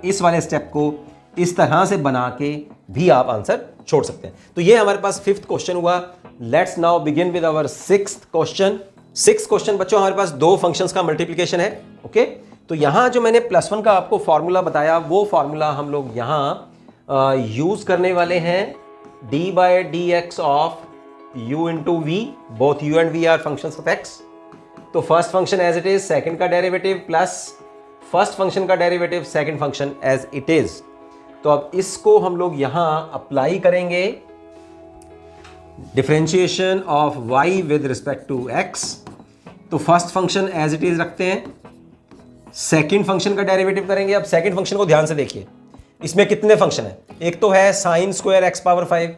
इस वाले स्टेप को इस तरह से बना के भी आप आंसर छोड़ सकते हैं। तो ये हमारे पास फिफ्थ क्वेश्चन हुआ। Let's now begin with our sixth question. Sixth question बच्चों हमारे पास दो फंक्शंस का मल्टीप्लिकेशन है, ओके। तो यहां जो मैंने +1 का आपको फॉर्मूला बताया वो फॉर्मूला हम लोग यहां यूज करने वाले हैं, d by d x of u into v, both u and v are functions of x। तो first function as it is, second का डेरिवेटिव प्लस फर्स्ट फंक्शन का derivative, second function as it is. तो अब इसको हम लोग यहां apply करेंगे, differentiation of y with respect to x। तो first function as it is रखते हैं, सेकंड फंक्शन का डेरिवेटिव करेंगे। अब सेकंड फंक्शन को ध्यान से देखिए, इसमें कितने फंक्शन है, एक तो है साइन स्क्वायर एक्स पावर 5,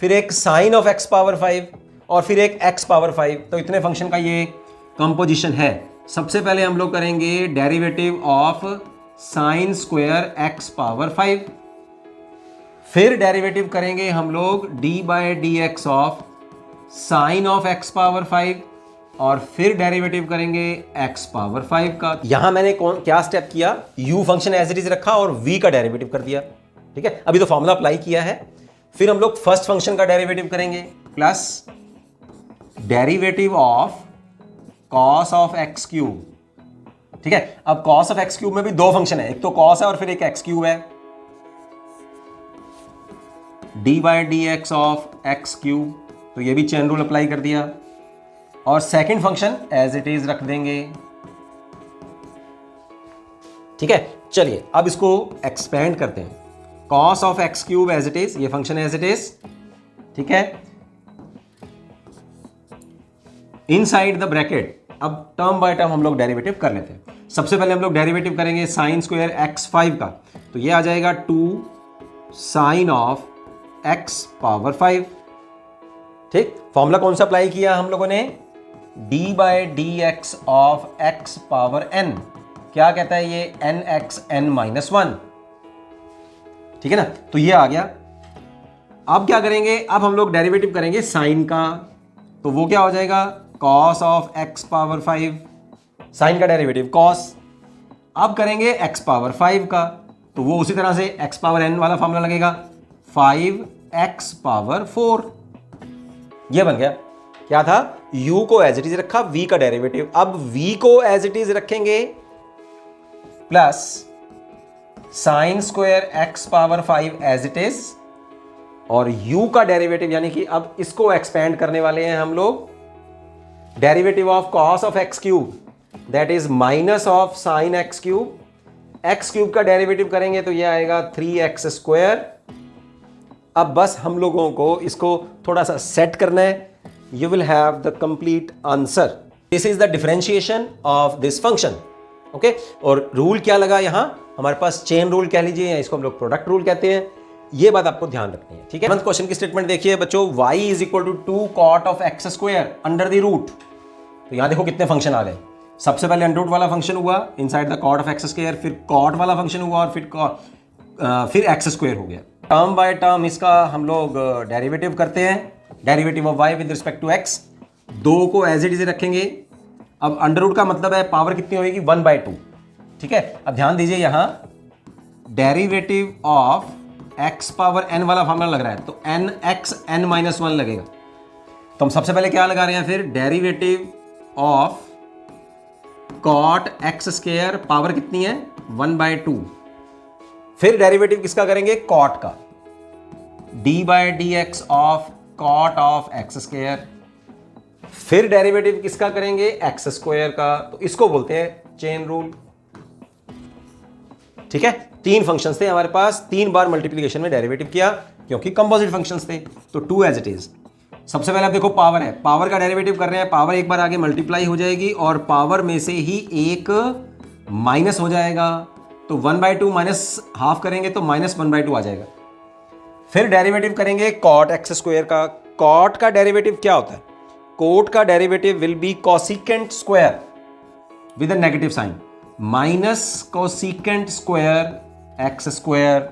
फिर एक साइन ऑफ एक्स पावर 5 और फिर एक एक्स पावर 5। तो इतने फंक्शन का ये कंपोजिशन है। सबसे पहले हम लोग करेंगे derivative of sine square x power 5, फिर डेरिवेटिव करेंगे हम लोग d by d x of sine of x power 5 और फिर डेरिवेटिव करेंगे एक्स पावर 5 का। यहां मैंने क्या स्टेप किया, u function as it is रखा और v का डेरिवेटिव कर दिया, ठीक है। अभी तो फॉर्मूला अप्लाई किया है। फिर हम लोग फर्स्ट फंक्शन का डेरिवेटिव करेंगे plus derivative of cos of x cube, ठीक है। अब कॉस ऑफ एक्स क्यूब में भी दो फंक्शन है, एक तो कॉस है और फिर एक एक्स क्यूब है, d by d x of x cube. तो ये भी चेन रूल अप्लाई कर दिया और second function as it is रख देंगे, ठीक है। चलिए अब इसको एक्सपेंड करते हैं। Cos of x cube as it is, ये फंक्शन एज इट इज, ठीक है। इनसाइड द ब्रैकेट अब टर्म बाय टर्म हम लोग डेरिवेटिव कर लेते हैं। सबसे पहले हम लोग डेरिवेटिव करेंगे साइन स्क्वायर एक्स 5 का, तो ये आ जाएगा 2 साइन ऑफ एक्स पावर 5। ठीक, फॉर्मूला कौन सा अप्लाई किया हम लोगों ने, d by d x of x power n, क्या कहता है ये, एन एक्स एन माइनस 1, ठीक है ना। तो ये आ गया। अब क्या करेंगे, अब हम लोग डेरिवेटिव करेंगे साइन का, तो वो क्या हो जाएगा, cos of x power 5, sine का डेरिवेटिव कॉस। अब करेंगे एक्स पावर 5 का, तो वो उसी तरह से एक्स पावर एन वाला फॉर्मूला लगेगा, 5x पावर 4, ये बन गया। क्या था, u को एज इट इज रखा, v का डेरिवेटिव, अब v को एज इट इज रखेंगे plus sine square x power 5 as it is, और u का डेरिवेटिव यानी कि अब इसको एक्सपेंड करने वाले हैं हम लोग, derivative of cos of x cube that is minus of sine x cube, x cube का डेरिवेटिव करेंगे तो ये आएगा 3x स्क्वायर। अब बस हम लोगों को इसको थोड़ा सा सेट करना है, you will have the complete answer. This is the differentiation of this function, okay. और रूल क्या लगा यहां हमारे पास, चेन रूल कह लीजिए या इसको हम लोग प्रोडक्ट रूल कहते हैं, ये बात आपको ध्यान रखनी है, ठीक है। क्वेश्चन की स्टेटमेंट देखिए बच्चों, y is equal to 2 cot of x square under the root. तो यहां देखो कितने फंक्शन आ गए, सबसे पहले अंडर रूट वाला फंक्शन हुआ inside the cot of x square, फिर कॉट वाला फंक्शन हुआ, और फिर एक्स स्क्वायर हो गया। टर्म बाय टर्म इसका हम लोग डेरिवेटिव करते हैं, derivative of y with respect to x, 2 को एज इट इज रखेंगे। अब अंडर रूट का मतलब है पावर कितनी होगी, 1/2, ठीक है। अब ध्यान दीजिए यहां derivative of x power n वाला फॉर्मूला लग रहा है, तो n x n माइनस 1 लगेगा। तो हम सबसे पहले क्या लगा रहे हैं, फिर derivative of cot x square, power कितनी है 1/2, फिर डेरिवेटिव किसका करेंगे, कॉट का, d by d x of cot of x square, फिर डेरिवेटिव किसका करेंगे, एक्स स्क्वायर का, तो इसको बोलते हैं चेन रूल, ठीक है। 3 फंक्शंस थे हमारे पास, 3 बार मल्टीप्लिकेशन में डेरिवेटिव किया क्योंकि कंपोजिट फंक्शंस थे, तो 2 एज इट इज। सबसे पहले आप देखो पावर है, पावर का डेरिवेटिव कर रहे हैं, पावर एक बार आगे मल्टीप्लाई हो जाएगी और पावर में से ही एक माइनस हो जाएगा, तो 1/2 माइनस हाफ करेंगे तो -1/2 आ जाएगा। फिर डेरिवेटिव करेंगे कॉट एक्स स्क्वायर का, कॉट का डेरिवेटिव क्या होता है, कोट का derivative will be cosecant square with a negative sign, minus cosecant square x square.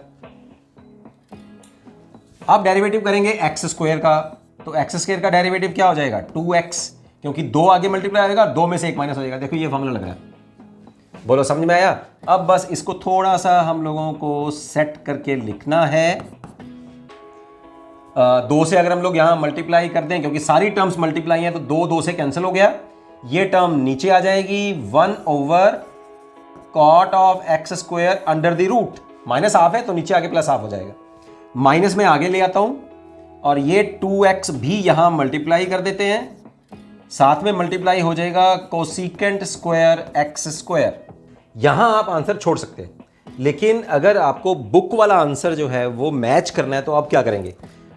अब डेरिवेटिव करेंगे एक्स स्क्वायर का, तो एक्स स्क्वायर का डेरिवेटिव क्या हो जाएगा, 2x, क्योंकि 2 आगे मल्टीप्लाई होगा, 2 में से 1 माइनस हो जाएगा। देखो ये फॉर्मूला लग रहा है, बोलो समझ में आया। अब बस इसको थोड़ा सा हम लोगों को सेट करके लिखना है। 2 से अगर हम लोग यहां मल्टीप्लाई कर दें, क्योंकि सारी टर्म्स मल्टीप्लाई हैं, तो 2 से कैंसिल हो गया, ये टर्म नीचे आ जाएगी, 1/, cot of x square under the root, minus half है तो नीचे आगे प्लस हाफ हो जाएगा, माइनस में आगे ले आता हूं, और ये 2x भी यहां मल्टीप्लाई कर देते हैं, साथ में मल्टीप्लाई हो जाएगा कोसिकेंट स्क्वायर एक्स स्क्वायर। यहां आप आंसर छोड़ सकते हैं, लेकिन अगर आपको बुक वाला आंसर जो है वो मैच करना है तो आप क्या करेंगे,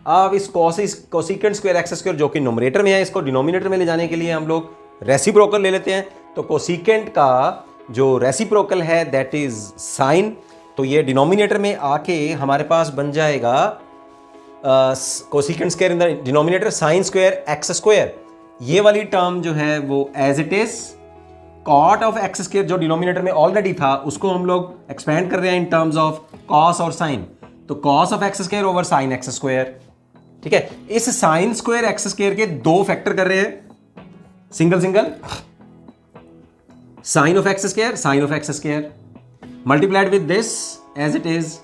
आप इस कोसिकेंट स्क्वायर एक्स स्क्वायर जो कि नोमिनेटर में है, इसको डिनोमिनेटर में ले जाने के लिए हम लोग रेसिप्रोकल ले लेते हैं। तो कोसिकेंट का जो रेसिप्रोकल है दैट इज साइन, तो ये डिनोमिनेटर में आके हमारे पास बन जाएगा cosecant square in the denominator sine square x square. ये वाली टर्म जो है वो as it is, cot of x square जो डिनोमिनेटर में ऑलरेडी था उसको हम लोग एक्सपेंड कर रहे हैं इन टर्म्स ऑफ कॉस और साइन, तो cos of x square over sine x square, ठीक है। इस साइन स्क्वायर एक्स स्क्वायर के 2 फैक्टर कर रहे हैं, single single, sine of x square multiplied with this as it is.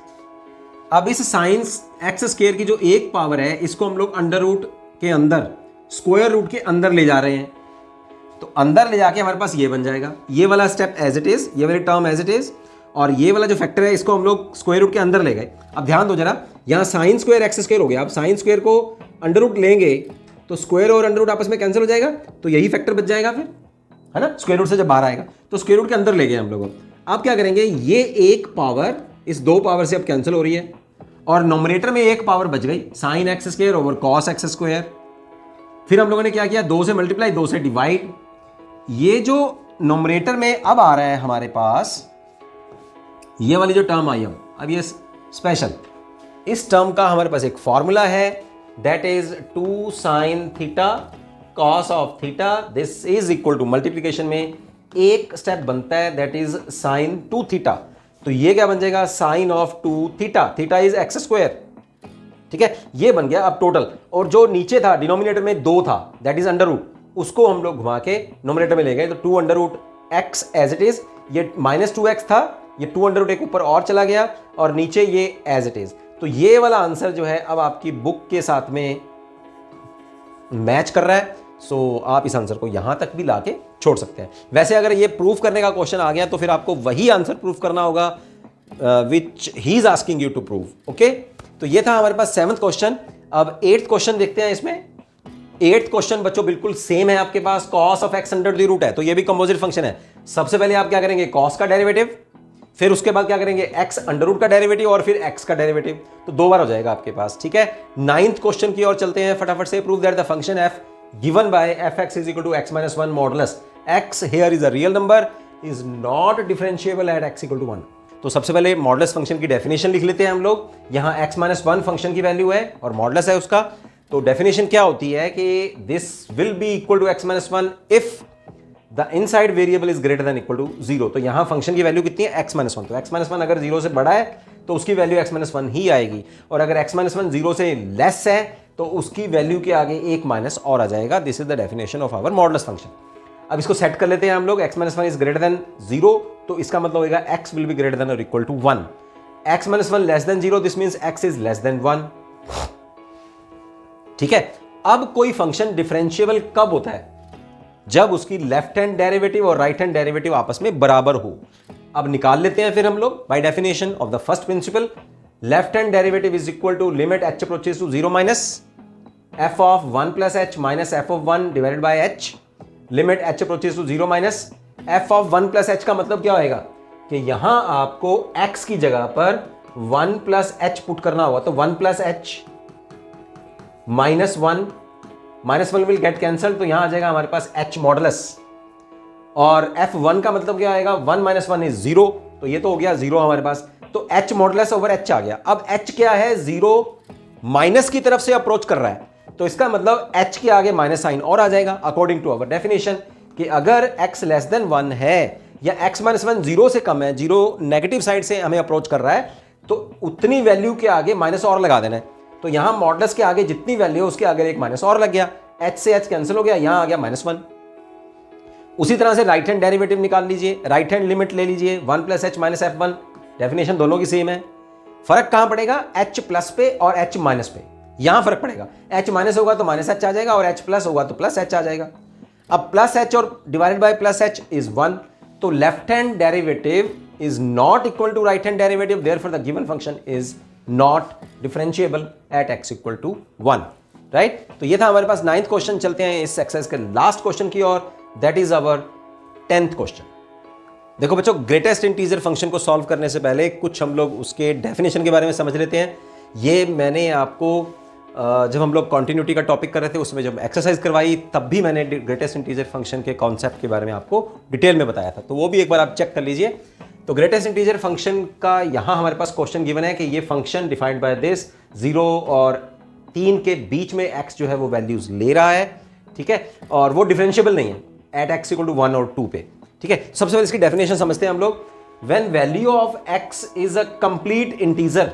अब इस साइन एक्स स्क्वायर की जो एक पावर है, इसको हम लोग अंडर रूट के अंदर, स्क्वायर रूट के अंदर ले जा रहे हैं, तो अंदर ले जाके हमारे पास ये बन जाएगा, ये वाला स्टेप एज इट इज, ये वाली टर्म एज इट इज, और ये वाला जो फैक्टर है इसको हम लोग स्क्वायर रूट के अंदर ले गए। अब ध्यान दो जरा, यहाँ साइन स्क्वायर एक्स स्क्वायर हो गया, अब साइन स्क्वायर को अंडर रूट लेंगे तो स्क्वायर और अंडर रूट आपस में कैंसिल हो जाएगा, तो यही फैक्टर बच जाएगा फिर, है ना, स्क्वायर रूट से जब बाहर आएगा, तो स्क्वायर रूट के अंदर ले गए हम लोग। आप क्या करेंगे, ये एक पावर इस दो पावर से अब कैंसिल हो रही है और नोमिनेटर में एक पावर बच गई, sign x square over cos x square. फिर हम लोगों ने क्या किया, 2 से मल्टीप्लाई 2 से डिवाइड। ये जो नोमिनेटर में अब आ रहा है हमारे पास, ये वाली जो टर्म आई अब ये स्पेशल, इस टर्म का हमारे पास एक फॉर्मूला है, that is 2 sine theta cos of theta, this is equal to multiplication में एक स्टेप बनता है, दैट इज साइन 2 थीटा। तो ये क्या बन जाएगा, साइन ऑफ 2 थीटा, थीटा इज एक्स स्क्वायर। ठीक है, ये बन गया अब टोटल। और जो नीचे था डिनोमिनेटर में 2 था, दैट इज अंडर रूट, उसको हम लोग घुमा के नोमिनेटर में ले गए, तो 2 under root x as it is, ये -2x था, ये 2 अंडर रूट एक ऊपर और चला गया और नीचे ये एज इट इज। तो ये वाला आंसर जो है अब आपकी बुक के साथ में मैच कर रहा है। सो आप इस आंसर को यहां तक भी लाके छोड़ सकते हैं। वैसे अगर ये प्रूफ करने का क्वेश्चन आ गया तो फिर आपको वही आंसर प्रूफ करना होगा which he is asking you to prove. Okay, तो ये था हमारे पास 7th क्वेश्चन। अब 8th क्वेश्चन देखते हैं। इसमें 8th क्वेश्चन बच्चों बिल्कुल सेम है आपके पास, cos of x under the root है, तो ये भी कंपोजिट फंक्शन है। सबसे पहले आप क्या करेंगे, कॉस का डेरिवेटिव, फिर उसके बाद क्या करेंगे, एक्स अंडर रूट का डेरिवेटिव और फिर एक्स का डेरिवेटिव, तो 2 बार हो जाएगा आपके पास। ठीक है, 9th क्वेश्चन की ओर चलते हैं फटाफट से। Prove that the function f given by f x is equal to x minus 1 modulus x here is a real number is not differentiable at x equal to 1। तो सबसे पहले मॉडुलस फंक्शन की definition लिख लेते हैं हम लोग। यहाँ x माइनस 1 फंक्शन की वैल्यू है और मॉडुलस है उसका। तो डेफिनेशन क्या होती है कि this will be equal to x minus 1 if the inside variable is greater than equal to 0। तो यहाँ फंक्शन की वैल्यू कितनी है, x माइनस 1। तो x माइनस 1 अगर 0 से बड़ा है तो उसकी वैल्यू x माइनस 1 ही आएगी, और अगर x माइनस 1 0 से लेस है तो उसकी वैल्यू के आगे एक माइनस और आ जाएगा। This is the definition of our modulus function. अब इसको सेट कर लेते हैं हम लोग। x minus 1 is greater than 0, तो इसका मतलब होगा x will be greater than और equal to 1। x minus 1 less than 0, this means x is less than 1। ठीक है, अब कोई फंक्शन डिफरेंशिएबल कब होता है, जब उसकी लेफ्ट हैंड डेरिवेटिव और राइट हैंड डेरिवेटिव आपस में बराबर हो। अब निकाल लेते हैं फिर हम लोग by definition of the first principle. Left hand derivative is equal to limit h approaches to 0 minus f of 1 plus h minus f of 1 divided by h। Limit h approaches to 0 minus f of 1 plus h का मतलब क्या होएगा कि यहां आपको x की जगह पर 1 प्लस h पुट करना होगा। तो 1 plus h minus 1 will get cancel, तो यहां आ जाएगा हमारे पास h मॉडुलस। और f1 का मतलब क्या आएगा, 1 माइनस 1 इज 0, तो ये तो हो गया 0 हमारे पास। तो h मॉडुलस ओवर h आ गया। अब h क्या है, 0 माइनस की तरफ से अप्रोच कर रहा है, तो इसका मतलब h के आगे माइनस साइन और आ जाएगा अकॉर्डिंग टू अवर डेफिनेशन, कि अगर x लेस देन 1 है या x माइनस 1 0 से कम है, 0 नेगेटिव साइड से हमें अप्रोच कर रहा है, तो उतनी वैल्यू के आगे माइनस और लगा देना है। तो यहां मॉडुलस के आगे जितनी वैल्यू है उसके आगे एक माइनस और लग गया, h से h कैंसिल हो गया, यहां आ गया -1। उसी तरह से राइट हैंड डेरिवेटिव निकाल लीजिए, राइट हैंड लिमिट ले लीजिए, 1 plus h minus f1। Definition दोनों की सेम है, फर्क कहां पड़ेगा, h प्लस पे और h माइनस पे, यहां फर्क पड़ेगा। h माइनस होगा तो माइनस h आ जाएगा और h प्लस होगा तो प्लस h आ जाएगा। अब प्लस h और divided by plus h is 1, तो left hand derivative is not equal to right hand derivative, therefore the given function is not differentiable at x equal to 1। Right, तो ये था हमारे पास 9th question. चलते हैं इस exercise के लास्ट क्वेश्चन की ओर, that is our 10th question. देखो बच्चों, ग्रेटेस्ट इंटीजर फंक्शन को सॉल्व करने से पहले कुछ हम लोग उसके डेफिनेशन के बारे में समझ लेते हैं। ये मैंने आपको जब हम लोग कॉन्टिन्यूटी का टॉपिक कर रहे थे उसमें जब एक्सरसाइज करवाई तब भी मैंने ग्रेटेस्ट इंटीजर फंक्शन के कॉन्सेप्ट के बारे में आपको डिटेल में बताया था, तो वो भी एक बार आप चेक कर लीजिए। तो ग्रेटेस्ट इंटीजर फंक्शन का यहाँ हमारे पास क्वेश्चन गिवन है कि ये फंक्शन डिफाइंड बाय दिस 0 और 3 के बीच में x जो है वो वैल्यूज ले रहा है। ठीक है, और वो डिफरेंशिएबल नहीं है एट x इक्वल टू 1 और 2 पे। ठीक है, सबसे पहले इसकी डेफिनेशन समझते हैं हम लोग। When value of x is a complete integer,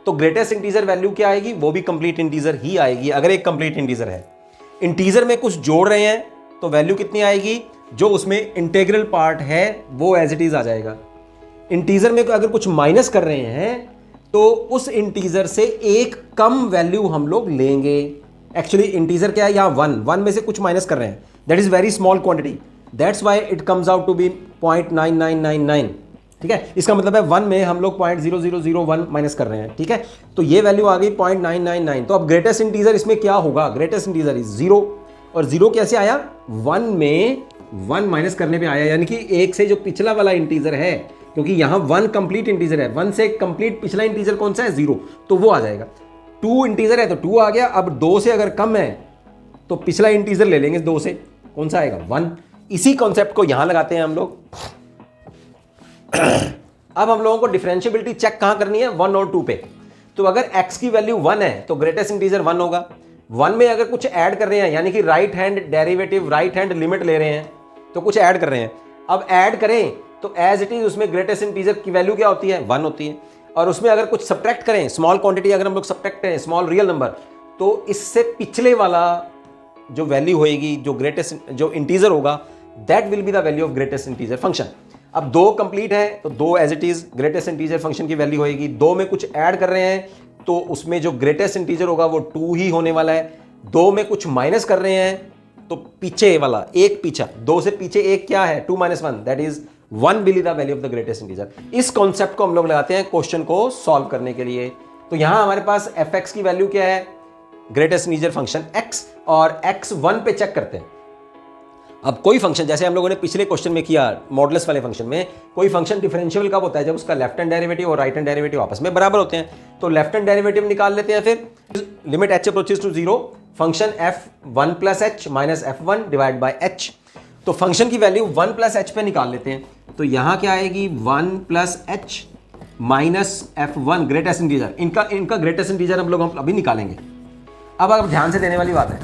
तो ग्रेटेस्ट इंटीजर वैल्यू क्या आएगी, वो भी कंप्लीट इंटीजर ही आएगी। अगर एक कंप्लीट इंटीजर है, इंटीजर में कुछ जोड़ रहे हैं तो वैल्यू कितनी आएगी, जो उसमें इंटीग्रल पार्ट है वो एज इट इज आ जाएगा। इंटीजर में अगर कुछ माइनस कर रहे हैं तो उस इंटीजर से एक कम वैल्यू हम लोग लेंगे। एक्चुअली इंटीजर क्या है, यहाँ 1 में से कुछ माइनस कर रहे हैं, that is very small quantity, that's why it comes out to be 0.9999। ठीक है, इसका मतलब है 1 में हम लोग 0.0001 माइनस कर रहे हैं। ठीक है, तो ये वैल्यू आ गई 0.999। तो अब ग्रेटेस्ट इंटीजर इसमें क्या होगा, ग्रेटेस्ट इंटीजर इज 0, और 0 कैसे आया, 1 में 1 माइनस करने पे आया, यानी कि 1 से जो पिछला वाला इंटीजर है क्योंकि यहाँ 1 कंप्लीट इंटीजर है, 1 से कंप्लीट पिछला इंटीजर कौन सा है 0, तो वो आ जाएगा। 2 इंटीजर है तो 2 आ गया। अब 2 से अगर कम है तो पिछला इंटीजर ले लेंगे 2 से, कौन सा आएगा 1। इसी कॉन्सेप्ट को यहां लगाते हैं हम लोग। अब हम लोगों को डिफरेंशिएबिलिटी चेक कहां करनी है, 1 और 2 पे। तो अगर x की वैल्यू 1 है तो ग्रेटेस्ट इंटीजर 1 होगा। 1 में अगर कुछ ऐड कर रहे हैं, यानी कि right hand derivative, right hand limit ले रहे हैं, तो कुछ ऐड कर रहे हैं। अब ऐड करें तो एज इट इज उसमें ग्रेटेस्ट इंटीजर की वैल्यू क्या होती है, 1 होती है। और उसमें अगर कुछ सब्ट्रैक्ट करें, स्मॉल क्वांटिटी अगर हम लोग सब्ट्रैक्ट करें, स्मॉल रियल नंबर, तो इससे पिछले वाला जो वैल्यू होएगी, जो ग्रेटेस्ट जो इंटीजर होगा, that will be the value of greatest integer function. अब 2 कंप्लीट है तो 2 as it is greatest integer function की वैल्यू होएगी। 2 में कुछ ऐड कर रहे हैं तो उसमें जो ग्रेटेस्ट इंटीजर होगा वो 2 ही होने वाला है। 2 में कुछ माइनस कर रहे हैं तो पीछे वाला एक पीछा, 2 से पीछे एक क्या है, 2 - 1, that is 1 will be the value of the greatest integer. इस कॉन्सेप्ट को हम लोग लगाते हैं क्वेश्चन को सॉल्व करने के लिए। तो यहां हमारे पास fx की वैल्यू क्या है, ग्रेटेस्ट इंटीजर फंक्शन x, और x 1 पे चेक करते हैं। अब कोई फंक्शन, जैसे हम लोगों ने पिछले क्वेश्चन में किया मॉडुलस वाले फंक्शन में, कोई फंक्शन डिफरेंशियल कब होता है, जब उसका लेफ्ट हैंड डेरिवेटिव और राइट हैंड डेरिवेटिव आपस में बराबर होते हैं। तो लेफ्ट हैंड डेरिवेटिव निकाल लेते हैं। फिर limit h approaches to 0, function f1 + h - f1 divide by h। तो फंक्शन की वैल्यू 1 + h पे निकाल लेते हैं। तो यहां क्या आएगी, 1 + h - f1 ग्रेटेस्ट इंटीजर। इनका ग्रेटेस्ट इंटीजर हम लोग अभी निकालेंगे। अब ध्यान से देने वाली बात है,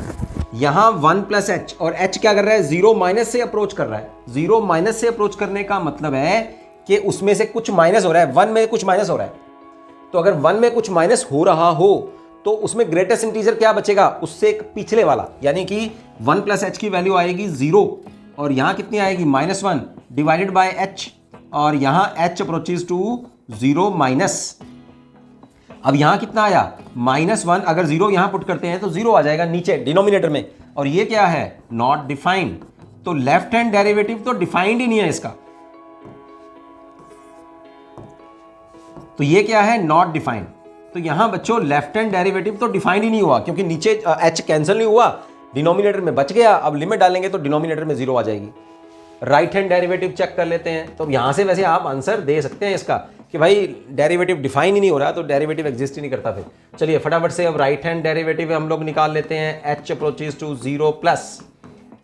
यहां 1 + h, और h क्या कर रहा है, 0 माइनस से अप्रोच कर रहा है। 0 माइनस से अप्रोच करने का मतलब है कि उसमें से कुछ माइनस हो रहा है, 1 में कुछ माइनस हो रहा है। तो अगर 1 में कुछ माइनस हो रहा हो तो उसमें ग्रेटेस्ट इंटीजर क्या बचेगा, उससे एक पिछले वाला, यानी कि 1 + h की वैल्यू आएगी 0, और यहां कितनी आएगी, -1 डिवाइडेड बाय h, और यहां h अप्रोचेस टू 0 माइनस। अब यहां कितना आया, -1, अगर 0 यहां पुट करते हैं तो 0 आ जाएगा नीचे डिनोमिनेटर में, और ये क्या है, नॉट डिफाइंड। तो लेफ्ट हैंड डेरिवेटिव तो डिफाइंड ही नहीं है इसका, तो ये क्या है, नॉट डिफाइंड। तो यहां बच्चों लेफ्ट हैंड डेरिवेटिव तो डिफाइंड ही नहीं हुआ, क्योंकि नीचे h कैंसिल नहीं हुआ, डिनोमिनेटर में बच गया। अब लिमिट डालेंगे तो डिनोमिनेटर में 0 आ जाएगी। राइट हैंड डेरिवेटिव चेक कर लेते हैं। तो यहां से वैसे आप आंसर दे सकते हैं इसका कि भाई डेरिवेटिव डिफाइन ही नहीं हो रहा, तो डेरिवेटिव एग्जिस्ट ही नहीं करता। फिर चलिए फटाफट से अब राइट हैंड डेरिवेटिव हम लोग निकाल लेते हैं। h approaches to 0 plus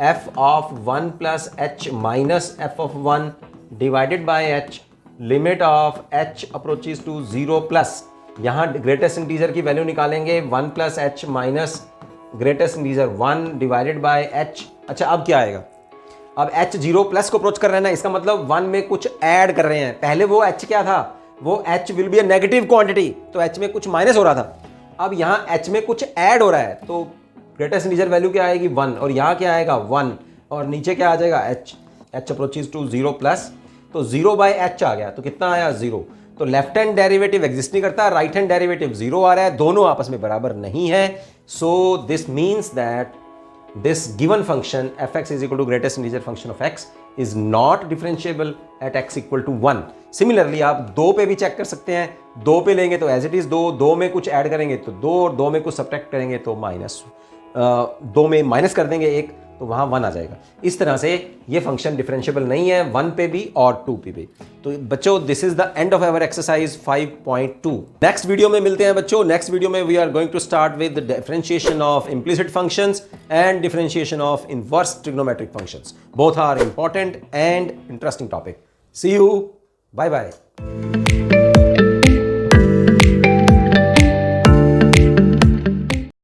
f(1 + h - f(1) divided by h, limit of h approaches to 0 plus, यहां ग्रेटेस्ट इंटीजर की वैल्यू निकालेंगे, 1 + h minus greatest integer 1 divided by h। अच्छा अब क्या आएगा, अब h 0 प्लस को अप्रोच कर रहे हैं ना, इसका मतलब 1 में कुछ ऐड कर रहे हैं। पहले वो h क्या था, वो h will be a negative quantity, तो h में कुछ माइनस हो रहा था। अब यहाँ h में कुछ ऐड हो रहा है, तो ग्रेटेस्ट इंटीजर वैल्यू क्या आएगी, 1, और यहाँ क्या आएगा 1, और नीचे क्या आ जाएगा h अप्रोचेस टू 0 प्लस, तो 0/h आ गया, तो कितना आया 0। तो लेफ्ट हैंड डेरिवेटिव एग्जिस्ट नहीं करता, राइट हैंड डेरिवेटिव 0 आ रहा है, दोनों आपस में बराबर नहीं है। So this means that this given function fx is equal to greatest integer function of x is not differentiable at x equal to 1. Similarly आप 2 पे भी चेक कर सकते हैं। 2 पे लेंगे तो एज इट इज 2, 2 में कुछ ऐड करेंगे तो 2, और 2 में कुछ सब्ट्रैक्ट करेंगे तो -2 में माइनस कर देंगे 1, तो वहाँ 1 आ जाएगा। इस तरह से ये फंक्शन डिफरेंशिएबल नहीं है 1 पे भी और 2 पे भी। तो बच्चों this is the end of our exercise 5.2। Next video में मिलते हैं बच्चों। नेक्स्ट वीडियो में we are going to start with differentiation of implicit functions and differentiation of inverse trigonometric functions. Both are important and interesting topic. See you, bye bye.